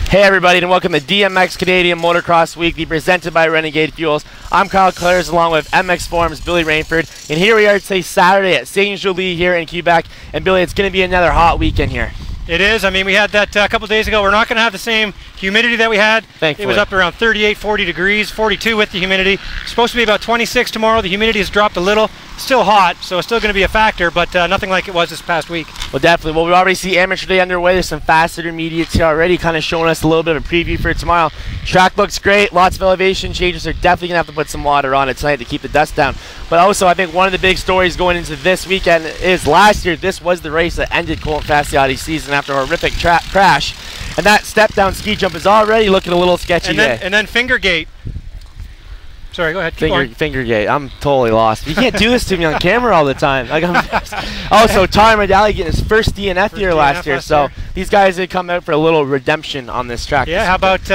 Hey everybody, and welcome to DMX Canadian Motocross Weekly, presented by Renegade Fuels. I'm Kyle Clares, along with MX Forum's Billy Rainford, and here we are today, Saturday at Ste Julie here in Quebec. And Billy, it's going to be another hot weekend here. It is. I mean, we had that a couple days ago. We're not going to have the same humidity that we had. Thankfully. It was up around 38, 40 degrees, 42 with the humidity. It's supposed to be about 26 tomorrow. The humidity has dropped a little. Still hot, so it's still going to be a factor, but nothing like it was this past week. Well, definitely. Well, we already see Amateur Day underway. There's some fast intermediates here already, kind of showing us a little bit of a preview for tomorrow. Track looks great. Lots of elevation changes. They're definitely going to have to put some water on it tonight to keep the dust down. But also, I think one of the big stories going into this weekend is last year, this was the race that ended Colton Fastiotti's season after a horrific crash. And that step-down ski jump is already looking a little sketchy today. And then Fingergate. Sorry, go ahead. Fingergate. I'm totally lost. You can't do this to me on camera all the time. Like, so Tyler Medaglia getting his first DNF year last year. So these guys had come out for a little redemption on this track. Yeah, how about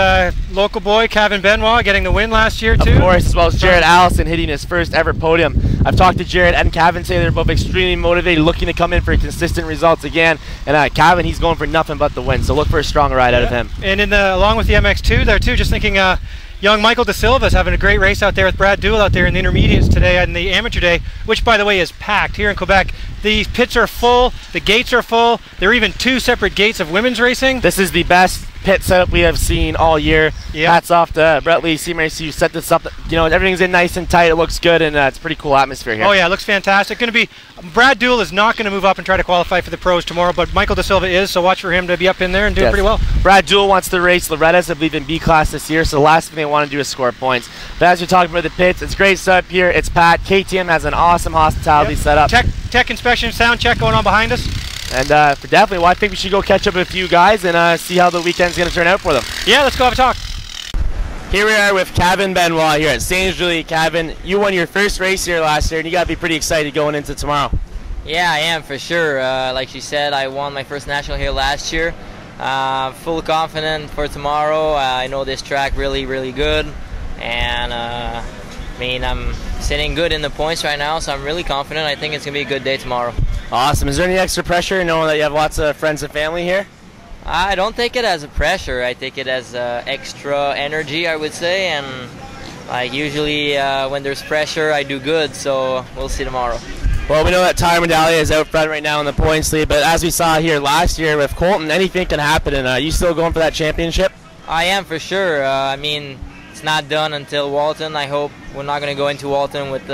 local boy Kaven Benoit getting the win last year too? Of course, as well as Jared Allison hitting his first ever podium. I've talked to Jared and Kaven, say they're both extremely motivated, looking to come in for consistent results again. And Kaven, he's going for nothing but the win. So look for a strong ride out of him. And in along with the MX2 there too, just thinking. Young Michael De Silva's having a great race out there with Brad Dool out there in the intermediates today and the amateur day, which by the way is packed here in Quebec. The pits are full, the gates are full. There are even two separate gates of women's racing. This is the best pit setup we have seen all year. Yep. Hats off to Brett Lee, CMRC, set this up. You know, everything's in nice and tight. It looks good, and it's a pretty cool atmosphere here. Oh yeah, it looks fantastic. Going to be Brad Dool is not going to move up and try to qualify for the pros tomorrow, but Michael De Silva is. So watch for him to be up in there and do pretty well. Brad Dool wants to race Loretta's, I believe, in B class this year. So the last thing they want to do is score points. But as you're talking about the pits, it's great setup here. It's Pat. KTM has an awesome hospitality setup. Tech inspection, sound check going on behind us. And for definitely, well, I think we should go catch up with a few guys and see how the weekend's going to turn out for them. Yeah, let's go have a talk. Here we are with Kaven Benoit here at Ste Julie. Kaven, you won your first race here last year, and you got to be pretty excited going into tomorrow. Yeah, I am for sure. Like she said, I won my first national here last year. Full confident for tomorrow. I know this track really, really good, and I mean, I'm sitting good in the points right now, so I'm really confident. I think it's going to be a good day tomorrow. Awesome. Is there any extra pressure knowing that you have lots of friends and family here? I don't take it as a pressure. I take it as extra energy, I would say. And like usually when there's pressure, I do good. So we'll see tomorrow. Well, we know that Tyler Medaglia is out front right now in the points lead. But as we saw here last year with Colton, anything can happen. And you still going for that championship? I am for sure. I mean, it's not done until Walton. I hope we're not going to go into Walton with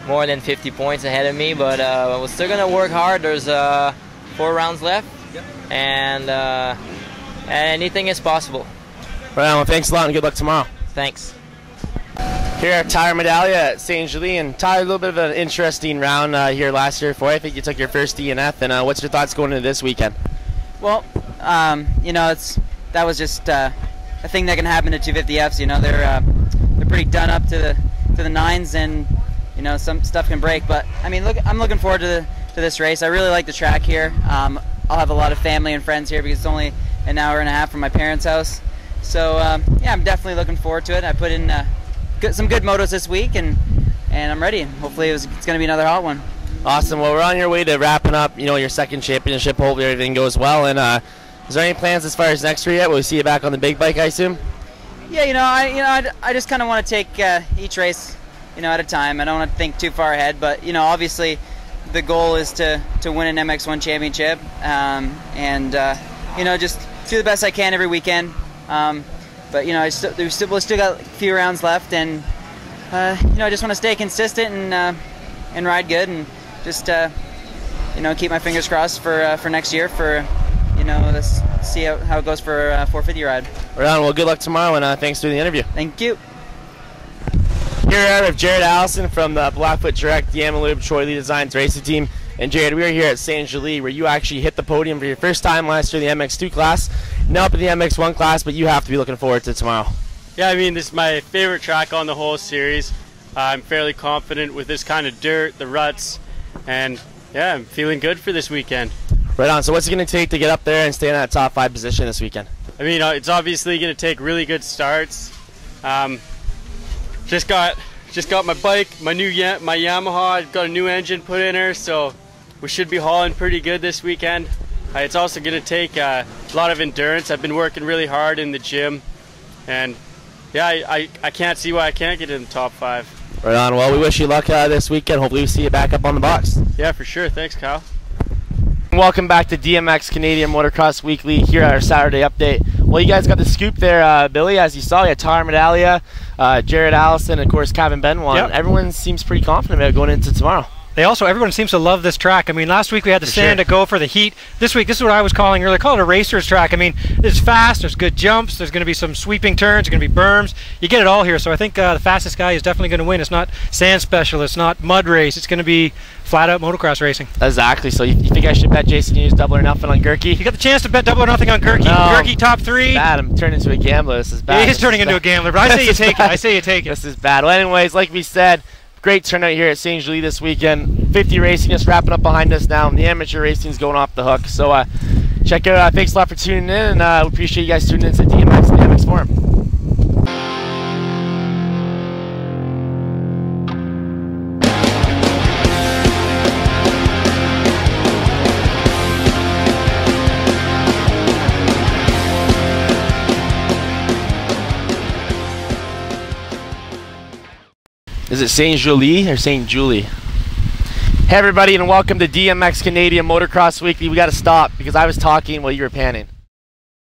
more than 50 points ahead of me, but we're still going to work hard. There's 4 rounds left, and anything is possible. Right on. Well, thanks a lot, and good luck tomorrow. Thanks. Here at Tyler Medaglia at Ste Julie, and Tyler, a little bit of an interesting round here last year for you. I think you took your first DNF, and what's your thoughts going into this weekend? Well, you know, that was just a thing that can happen to 250Fs. You know, they're pretty done up to the nines, and you know, some stuff can break. But I mean, I'm looking forward to this race. I really like the track here. I'll have a lot of family and friends here because it's only an hour and a half from my parents' house. So yeah, I'm definitely looking forward to it. I put in some good motos this week, and I'm ready. Hopefully it's going to be another hot one. Awesome. Well, we're on your way to wrapping up, you know, your second championship. Hopefully everything goes well. And is there any plans as far as next year yet? Will we see you back on the big bike, I assume? Yeah, I just kind of want to take each race, you know, at a time. I don't want to think too far ahead, but you know, obviously the goal is to win an MX1 championship, and you know, just do the best I can every weekend. But you know, we still got a few rounds left, and you know, I just want to stay consistent and ride good, and just you know, keep my fingers crossed for next year for, you know, let's see how it goes for a 450 ride. Right on. Well, good luck tomorrow, and thanks for the interview. Thank you. Here we are with Jared Allison from the Blackfoot Direct, the Amalube Troy Lee Designs racing team. And Jared, we are here at Ste Julie, where you actually hit the podium for your first time last year in the MX2 class, now up in the MX1 class, but you have to be looking forward to tomorrow. Yeah, I mean, this is my favorite track on the whole series. I'm fairly confident with this kind of dirt, the ruts, and yeah, I'm feeling good for this weekend. Right on. So what's it going to take to get up there and stay in that top 5 position this weekend? I mean, it's obviously going to take really good starts. Just got my bike, my Yamaha. I've got a new engine put in her, so we should be hauling pretty good this weekend. It's also going to take a lot of endurance. I've been working really hard in the gym, and yeah, I can't see why I can't get in the top 5. Right on. Well, we wish you luck this weekend. Hopefully we see you back up on the box. Yeah, for sure. Thanks, Kyle. Welcome back to DMX Canadian Motocross Weekly here at our Saturday update. Well, you guys got the scoop there, Billy. As you saw, you had Medaglia, Jared, Allison, and of course Kaven Benoit. Yep. Everyone seems pretty confident about going into tomorrow. Everyone seems to love this track. I mean, last week we had the sand to go for the heat. This week, this is what I was calling earlier. Call it a racer's track. I mean, it's fast, there's good jumps, there's going to be some sweeping turns, there's going to be berms. You get it all here, so I think the fastest guy is definitely going to win. It's not sand special, it's not mud race, it's going to be flat-out motocross racing. Exactly, so you think I should bet Jason Hughes double or nothing on Gurkey? You got the chance to bet double or nothing on Gurkey. No. Gurkey top 3. Bad, I'm turning into a gambler. This is bad. Yeah, he's turning into a gambler, but I say you take it. I say you take it. This is bad. Well, anyways, like we said, great turnout here at Ste Julie this weekend. 50 racing just wrapping up behind us now, and the amateur racing's going off the hook. So check out. Thanks a lot for tuning in, and we appreciate you guys tuning in to DMX and MX Forum. Is it Ste Julie or St. Julie? Hey everybody, and welcome to DMX Canadian Motocross Weekly. We got to stop because I was talking while you were panning.